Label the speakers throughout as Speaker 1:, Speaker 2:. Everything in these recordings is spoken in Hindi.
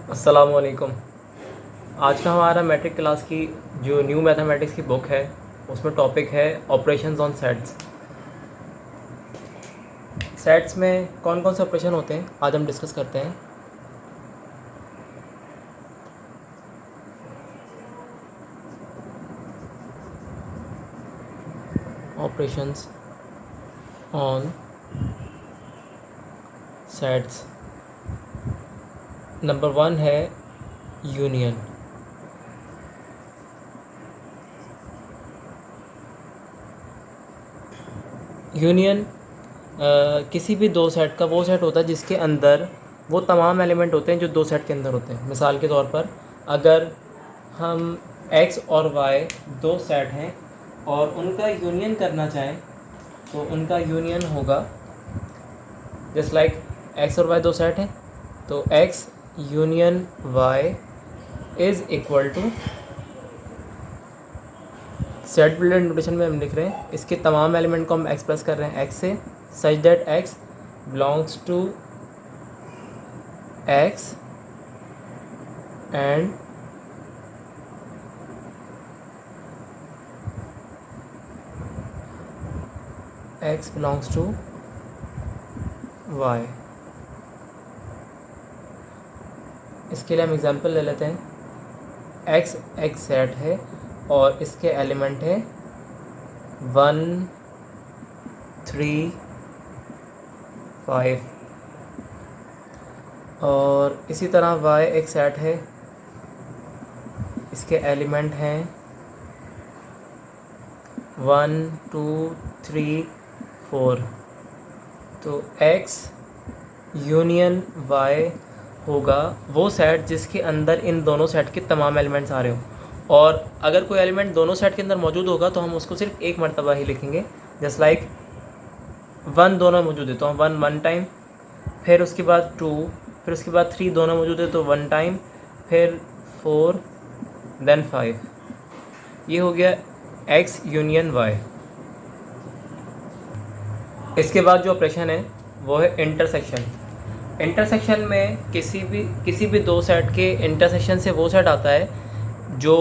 Speaker 1: अस्सलामुअलैकुम। आज का हमारा मैट्रिक क्लास की जो न्यू मैथमेटिक्स की बुक है उसमें टॉपिक है ऑपरेशंस ऑन सेट्स। सेट्स में कौन कौन से ऑपरेशन होते हैं आज हम डिस्कस करते हैं। Operations on sets. नंबर 1 है यूनियन। यूनियन किसी भी दो सेट का वो सेट होता है जिसके अंदर वो तमाम एलिमेंट होते हैं जो दो सेट के अंदर होते हैं। मिसाल के तौर पर अगर हम x और y दो सेट हैं और उनका यूनियन करना चाहें तो उनका यूनियन होगा जस्ट लाइक x और y दो सेट हैं तो x union y is equal to, set builder notation में हम लिख रहे हैं इसके तमाम एलिमेंट को हम एक्सप्रेस कर रहे हैं x से, such that x belongs to x and x belongs to y। इसके लिए हम एग्जांपल ले लेते हैं। x एक सेट है और इसके एलिमेंट है 1, 3, 5 और इसी तरह y एक सेट है, इसके एलिमेंट हैं 1, 2, 3, 4। तो x यूनियन y होगा वो सेट जिसके अंदर इन दोनों सेट के तमाम एलिमेंट्स आ रहे हों, और अगर कोई एलिमेंट दोनों सेट के अंदर मौजूद होगा तो हम उसको सिर्फ एक मरतबा ही लिखेंगे। जस्ट लाइक 1 दोनों मौजूद है तो हम 1 1 टाइम, फिर उसके बाद 2, फिर उसके बाद 3 दोनों मौजूद है तो 1 टाइम, फिर 4 देन 5। ये हो गया x यूनियन y। इसके बाद जो ऑपरेशन है वो है इंटरसेक्शन। इंटरसेक्शन में किसी भी दो सेट के इंटरसेक्शन से वो सेट आता है जो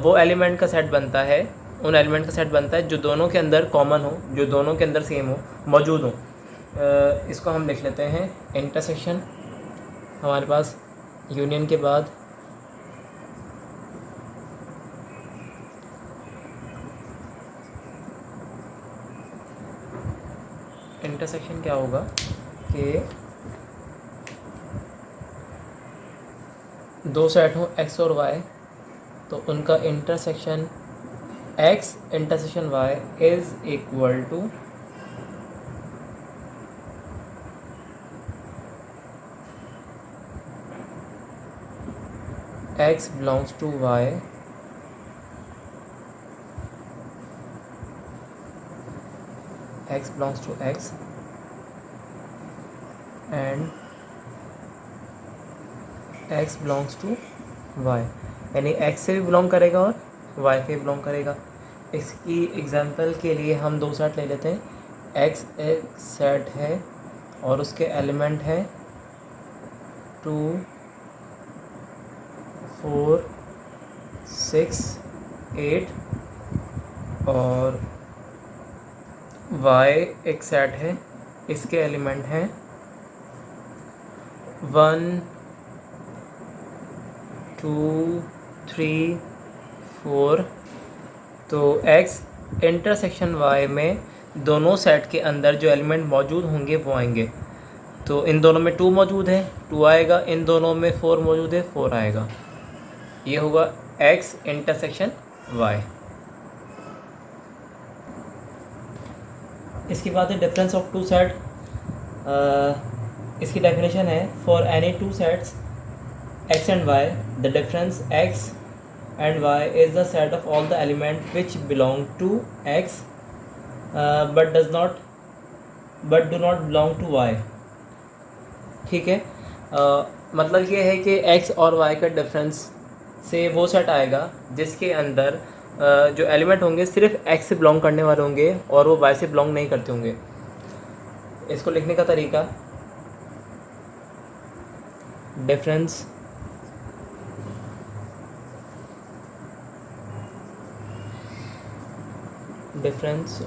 Speaker 1: वो एलिमेंट का सेट बनता है, उन एलिमेंट का सेट बनता है जो दोनों के अंदर कॉमन हो, जो दोनों के अंदर सेम हो, मौजूद हो। इसको हम लिख लेते हैं इंटरसेक्शन। हमारे पास यूनियन के बाद इंटरसेक्शन क्या होगा कि दो सेट हों x और y तो उनका intersection x intersection y is equal to x belongs to y x belongs to x and x belongs to y, यानी x से भी बिलोंग करेगा और y से भी बिलोंग करेगा। इसकी एग्जांपल के लिए हम दो सेट ले लेते हैं। x एक सेट है और उसके एलिमेंट है 2, 4, 6, 8 और y एक सेट है, इसके एलिमेंट हैं 1, 2, 3, 4। तो x इंटरसेक्शन y में दोनों सेट के अंदर जो एलिमेंट मौजूद होंगे वो आएंगे। तो इन दोनों में 2 मौजूद है 2 आएगा, इन दोनों में 4 मौजूद है 4 आएगा। ये होगा x इंटरसेक्शन y। इसके बाद है डिफरेंस ऑफ टू सेट। इसकी डेफिनेशन है for any two sets x and y, the difference x and y is the set of all the elements which belong to x but do not belong to y। ठीक है, मतलब ये है कि x और y का डिफरेंस से वो सेट आएगा जिसके अंदर जो एलिमेंट होंगे सिर्फ x से बिलोंग करने वाले होंगे और वो y से बिलोंग नहीं करते होंगे। इसको लिखने का तरीका, डिफरेंस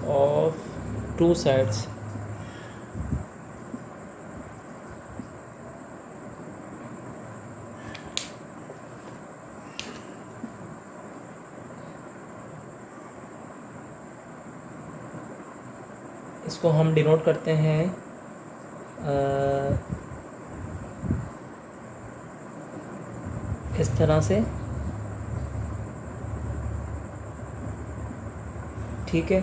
Speaker 1: ऑफ टू सेट्स इसको हम डिनोट करते हैं इस तरह से, ठीक है।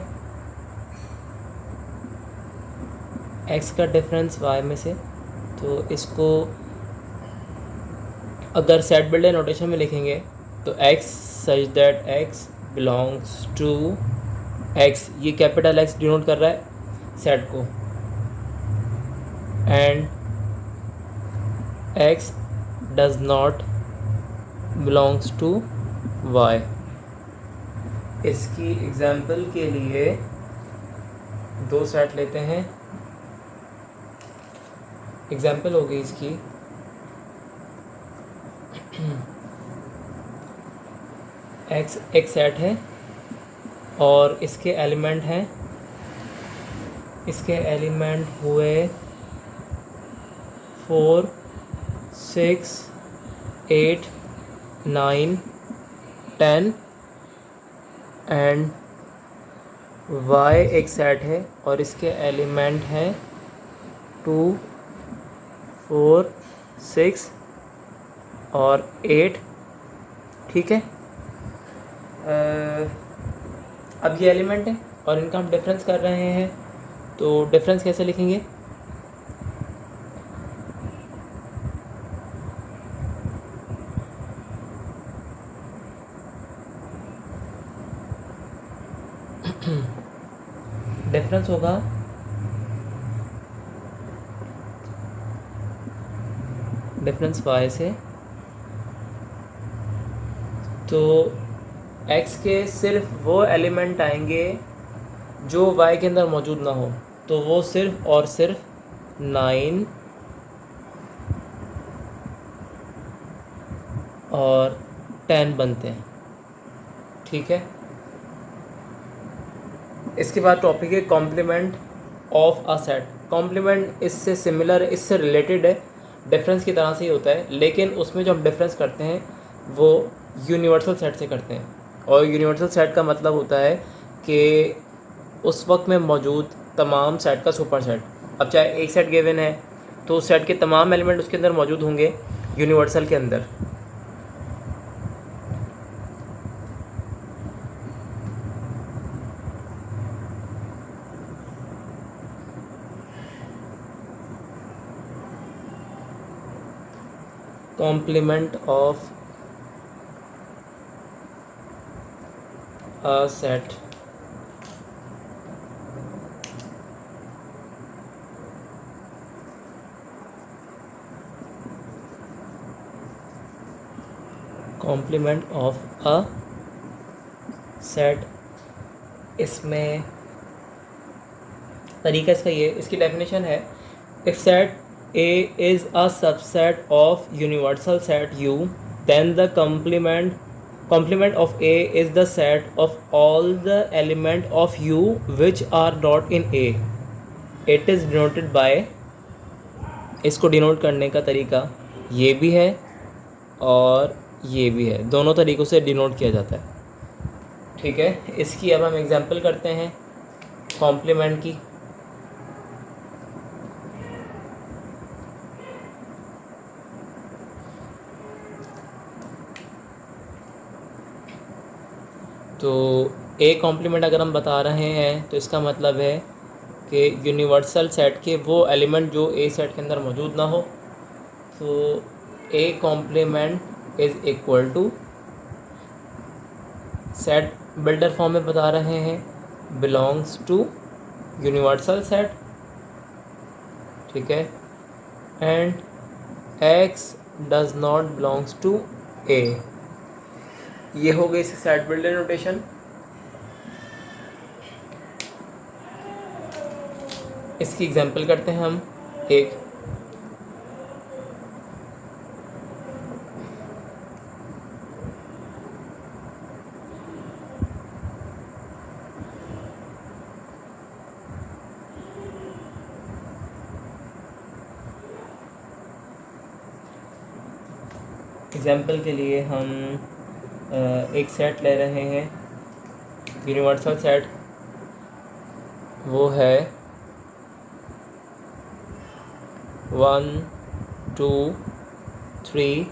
Speaker 1: x का डिफरेंस y में से, तो इसको अगर सेट बिल्डर नोटेशन में लिखेंगे तो x such that x belongs to x, ये कैपिटल X डिनोट कर रहा है सेट को, and x does not belongs to y। इसकी एग्जाम्पल के लिए दो सेट लेते हैं। एग्जाम्पल हो गई इसकी x एक सेट है और इसके एलिमेंट हैं, इसके एलिमेंट हुए 4, 6, 8, 9, 10 एंड y एक सेट है और इसके एलिमेंट हैं 2, 4, 6 और 8, ठीक है। अब ये एलिमेंट है और इनका हम डिफरेंस कर रहे हैं, तो डिफरेंस कैसे लिखेंगे? डिफरेंस होगा डिफरेंस y से, तो x के सिर्फ वो एलिमेंट आएंगे जो y के अंदर मौजूद ना हो, तो वो सिर्फ और सिर्फ 9 और 10 बनते हैं, ठीक है। इसके बाद टॉपिक है complement of a set. Complement इससे सिमिलर, इससे रिलेटेड है, डिफरेंस की तरह से ही होता है, लेकिन उसमें जो हम डिफरेंस करते हैं वो यूनिवर्सल सेट से करते हैं। और यूनिवर्सल सेट का मतलब होता है कि उस वक्त में मौजूद तमाम सेट का सुपर सेट। अब चाहे एक सेट गिवन है तो उस सेट के तमाम एलिमेंट उसके अंदर मौजूद होंगे यूनिवर्सल के अंदर। complement of a set complement of a set, इसमें तरीका इसका ये, इसकी डेफिनेशन है if set A is a subset of universal set U, then the complement of A is the set of all the element of U which are not in A. It is denoted by, इसको डिनोट करने का तरीका ये भी है और ये भी है, दोनों तरीक़ों से डिनोट किया जाता है, ठीक है। इसकी अब हम एग्जांपल करते हैं कॉम्प्लीमेंट की। तो ए कॉम्प्लीमेंट अगर हम बता रहे हैं तो इसका मतलब है कि यूनिवर्सल सेट के वो एलिमेंट जो ए सेट के अंदर मौजूद ना हो, तो A complement is equal to, set builder form में बता रहे हैं, बिलोंग्स टू यूनिवर्सल सेट, ठीक है, and x does not belongs to A. ये हो गई इसकी सेट बिल्डर नोटेशन। इसकी एग्जांपल करते हैं हम एक, एग्जाम्पल के लिए हम एक सेट ले रहे हैं, यूनिवर्सल सेट, वो है 1 2 3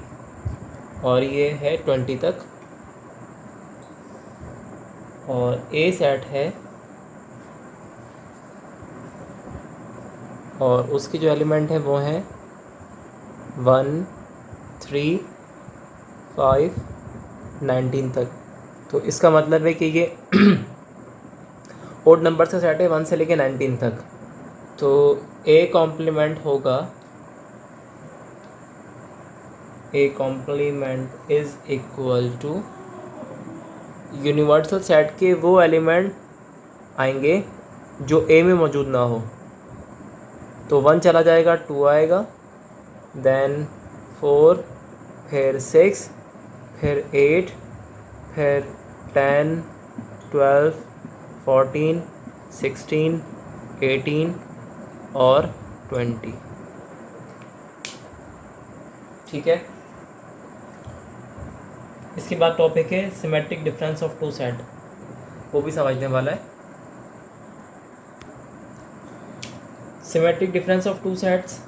Speaker 1: और ये है 20 तक, और ए सेट है और उसके जो एलिमेंट हैं वो हैं 1 3 5 19 तक। तो इसका मतलब है कि ये ओड नंबर का सेट है 1 से लेके 19 तक। तो ए कॉम्प्लीमेंट होगा, A complement is equal to universal set के वो एलिमेंट आएंगे जो ए में मौजूद ना हो। तो 1 चला जाएगा, 2 आएगा, देन 4, फिर 6, फिर 8, फिर 10 12 14 16 18 और 20। ठीक है। इसके बाद टॉपिक है symmetric difference of two set, वो भी समझने वाला है। Symmetric difference of two sets,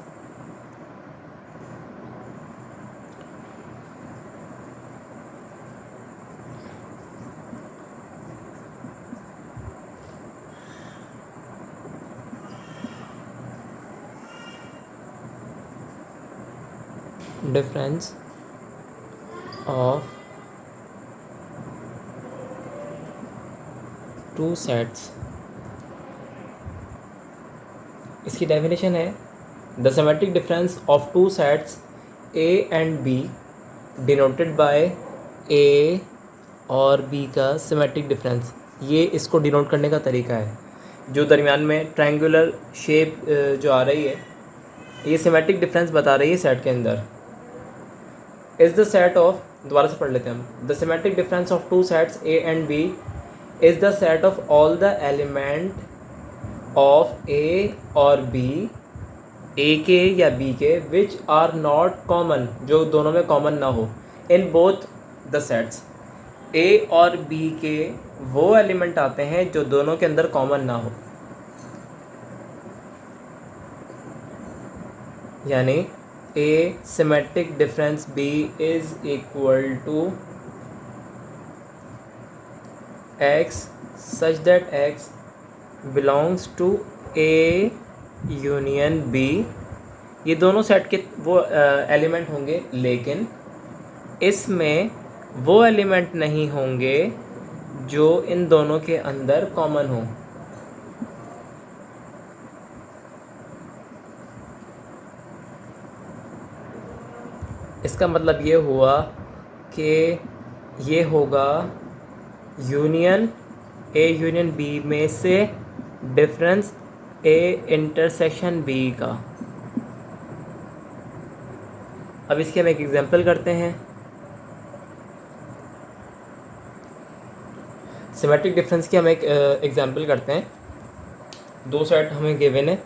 Speaker 1: difference of two sets, इसकी डेफिनेशन है the symmetric difference of two sets A and B denoted by A और बी का सिमेट्रिक डिफरेंस। ये इसको डिनोट करने का तरीका है। जो दरमियान में ट्रायंगुलर शेप जो आ रही है, ये सिमेट्रिक डिफरेंस बता रही है सेट के अंदर। इज़ द सेट ऑफ, दोबारा से पढ़ लेते हैं हम, the symmetric difference of two sets A and B is the set of all the element of A और बी, ए के या बी के, विच आर नॉट कॉमन, जो दोनों में कॉमन ना हो, इन बोथ द सेट्स। ए और बी के वो एलिमेंट आते हैं जो दोनों के अंदर कॉमन ना हो, यानी A symmetric difference B is equal to x such that x belongs to A union B. ये दोनों सेट के वो एलिमेंट होंगे, लेकिन इसमें वो एलिमेंट नहीं होंगे जो इन दोनों के अंदर कॉमन हो। इसका मतलब ये हुआ कि ये होगा यूनियन ए यूनियन बी में से डिफरेंस ए इंटरसेक्शन बी का। अब इसके हम एक एग्जांपल करते हैं। सिमेट्रिक डिफरेंस की हम एक एग्जांपल करते हैं। दो सेट हमें गिवन है,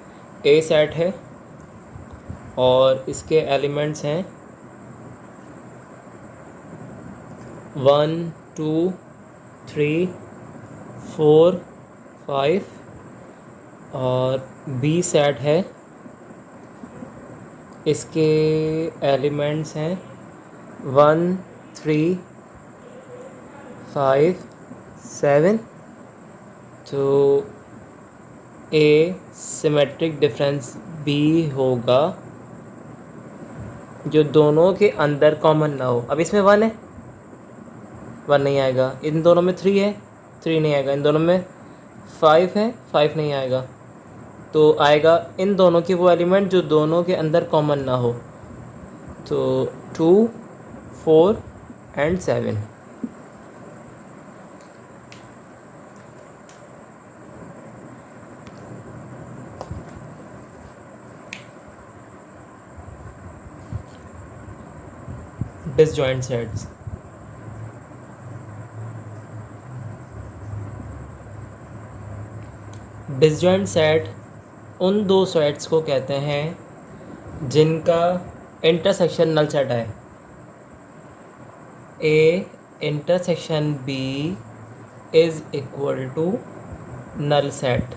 Speaker 1: ए सेट है और इसके एलिमेंट्स हैं 1 2 3 4 5 और बी सेट है, इसके एलिमेंट्स हैं 1 3 5 7। तो ए सिमेट्रिक डिफरेंस बी होगा जो दोनों के अंदर कॉमन ना हो। अब इसमें 1 है, 1 नहीं आएगा। इन दोनों में 3 है, 3 नहीं आएगा। इन दोनों में 5 है, 5 नहीं आएगा। तो आएगा इन दोनों के वो एलिमेंट जो दोनों के अंदर कॉमन ना हो। तो 2 4 and 7। Disjoint sets, disjoint set उन दो सेट्स को कहते हैं जिनका इंटरसेक्शन नल सेट है। A intersection B is equal to null set.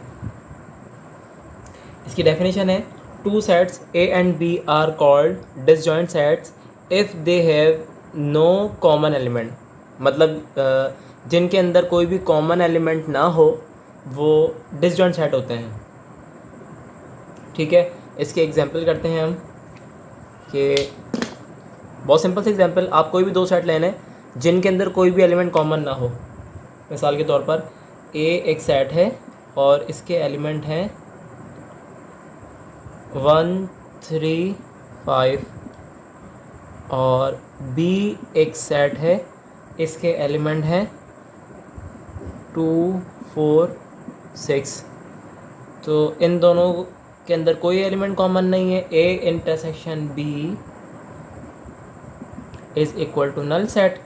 Speaker 1: इसकी डेफिनेशन है, two sets A and B are called disjoint sets if they have no common element. मतलब जिनके अंदर कोई भी कॉमन एलिमेंट ना हो वो डिसजॉइंट सेट होते हैं। ठीक है, इसके एग्जांपल करते हैं हम कि बहुत सिंपल से एग्जांपल, आप कोई भी दो सेट लेने जिनके अंदर कोई भी एलिमेंट कॉमन ना हो। मिसाल के तौर पर ए एक सेट है और इसके एलिमेंट हैं 1 3 5 और बी एक सेट है, इसके एलिमेंट हैं 2 4 6। तो इन दोनों के अंदर कोई एलिमेंट कॉमन नहीं है। A intersection B is equal to null set,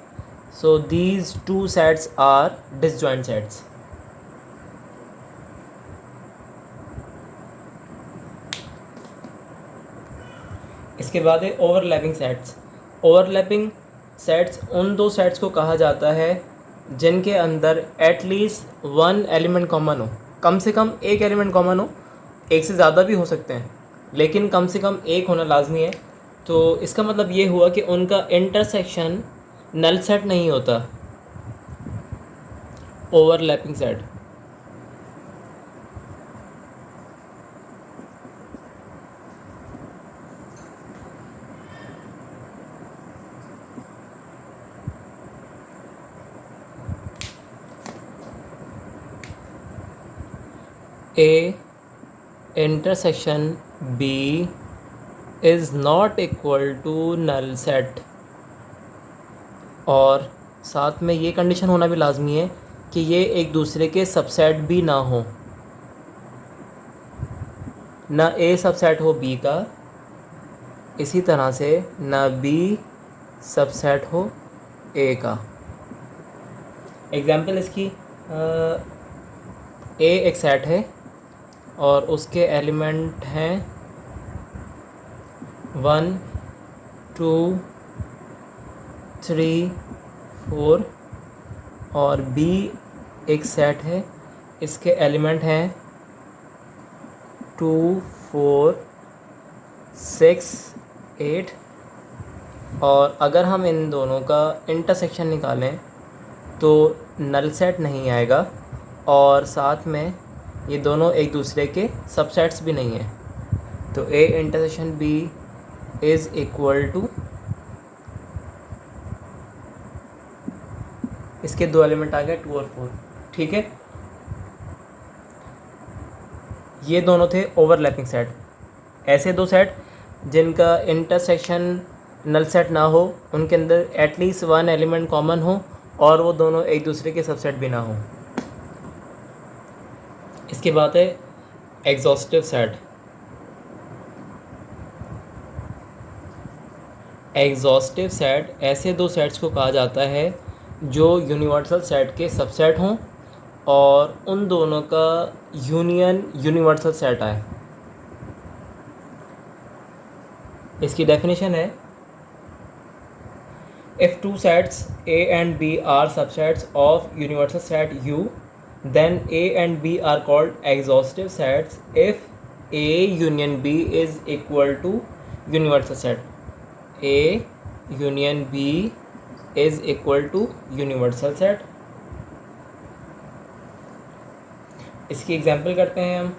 Speaker 1: so these two sets are disjoint sets। इसके बाद है ओवरलैपिंग सेट्स। ओवरलैपिंग सेट्स उन दो सेट्स को कहा जाता है जिनके अंदर एटलीस्ट वन एलिमेंट कॉमन हो, कम से कम एक एलिमेंट कॉमन हो। एक से ज़्यादा भी हो सकते हैं लेकिन कम से कम एक होना लाजमी है। तो इसका मतलब ये हुआ कि उनका इंटरसेक्शन नल सेट नहीं होता, overlapping set. A intersection B is not equal to null set, और साथ में ये कंडीशन होना भी लाजमी है कि ये एक दूसरे के सबसेट भी ना हो। ना ए सबसेट हो बी का, इसी तरह से ना बी सबसेट हो ए का। एग्जाम्पल इसकी, ए एक सेट है और उसके एलिमेंट हैं 1 2 3 4 और बी एक सेट है, इसके एलिमेंट हैं 2 4 6 8। और अगर हम इन दोनों का इंटरसेक्शन निकालें तो नल सेट नहीं आएगा, और साथ में ये दोनों एक दूसरे के सबसेट्स भी नहीं हैं। तो A intersection B is equal to, इसके दो एलिमेंट आ गए 2 और 4। ठीक है, ये दोनों थे ओवरलैपिंग सेट। ऐसे दो सेट जिनका इंटरसेक्शन नल सेट ना हो, उनके अंदर एटलीस्ट वन एलिमेंट कॉमन हो और वो दोनों एक दूसरे के सबसेट भी ना हो। इसके बाद है एग्जॉस्टिव सेट। एग्जॉस्टिव सेट ऐसे दो सेट्स को कहा जाता है जो यूनिवर्सल सेट के सबसेट हों और उन दोनों का यूनियन यूनिवर्सल सेट आए। इसकी डेफिनेशन है, if two sets A and B are subsets of universal set U, then A and B are called exhaustive sets if A union B is equal to universal set। A union B is equal to universal set। इसकी एग्जांपल करते हैं हम।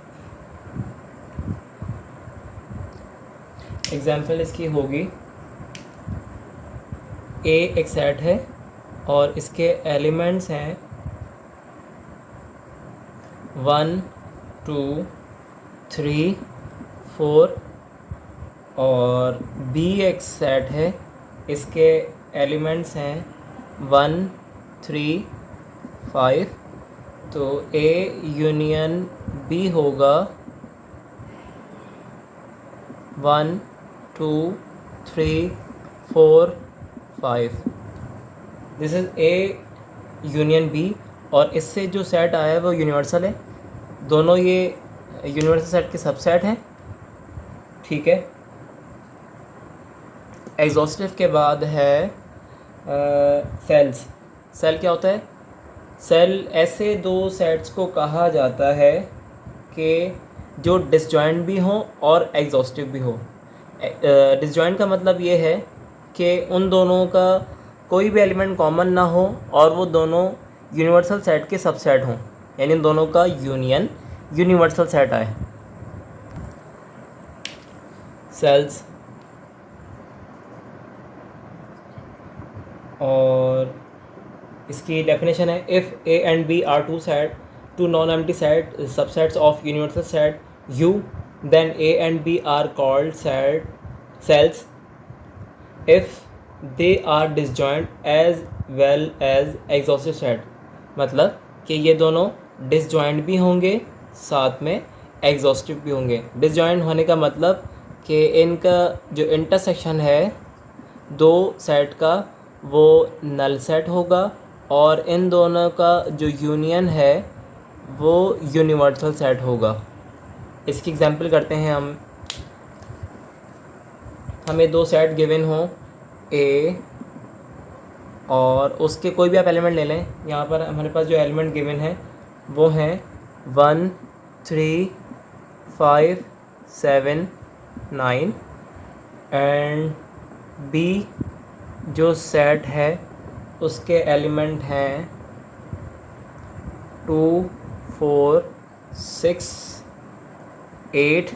Speaker 1: एग्जांपल इसकी होगी, ए एक सेट है और इसके एलिमेंट्स हैं 1 2 3 4 और बी एक सेट है, इसके एलिमेंट्स हैं 1 3 5। तो ए यूनियन बी होगा 1 2 3 4 5। This is A union B, और इससे जो सेट आया है वो यूनिवर्सल है। दोनों ये यूनिवर्सल सेट के सबसेट हैं। ठीक है, एग्जॉस्टिव के बाद है सेल्स। सेल क्या होता है? सेल ऐसे दो सेट्स को कहा जाता है कि जो डिसजॉइंट भी हो और एग्जॉस्टिव भी हो। डिसजॉइंट का मतलब ये है कि उन दोनों का कोई भी एलिमेंट कॉमन ना हो और वो दोनों यूनिवर्सल सेट के सबसेट हों, यानी उन दोनों का यूनियन यूनिवर्सल सेट आए। सेल्स। और इसकी डेफिनेशन है, if A and B are two non empty set subsets of universal set U, then A and B are called cells if they are disjoint as well as exhaustive set. मतलब कि ये दोनों डिसजॉइंट भी होंगे, साथ में एग्जॉस्टिव भी होंगे। डिसजॉइंट होने का मतलब कि इनका जो इंटरसेक्शन है दो सेट का वो नल सेट होगा, और इन दोनों का जो यूनियन है वो यूनिवर्सल सेट होगा। इसकी एग्जांपल करते हैं हम। हमें दो सेट गिवन हो ए और उसके कोई भी आप एलिमेंट ले लें। यहाँ पर हमारे पास जो एलिमेंट गिवन है वो हैं 1 3 5 7 9 एंड बी जो सेट है उसके एलिमेंट हैं 2 4 6 8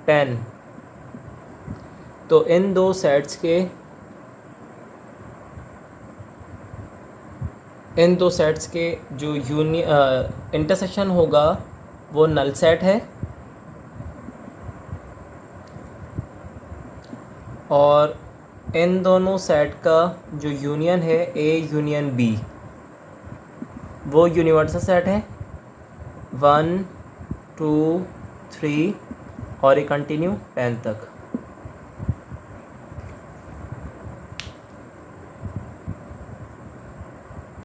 Speaker 1: 10। तो इन दो सेट्स के जो इंटरसेक्शन होगा वो नल सेट है, और इन दोनों सेट का जो यूनियन है ए यूनियन बी वो यूनिवर्सल सेट है 1 2 3 और ये कंटिन्यू 10 तक।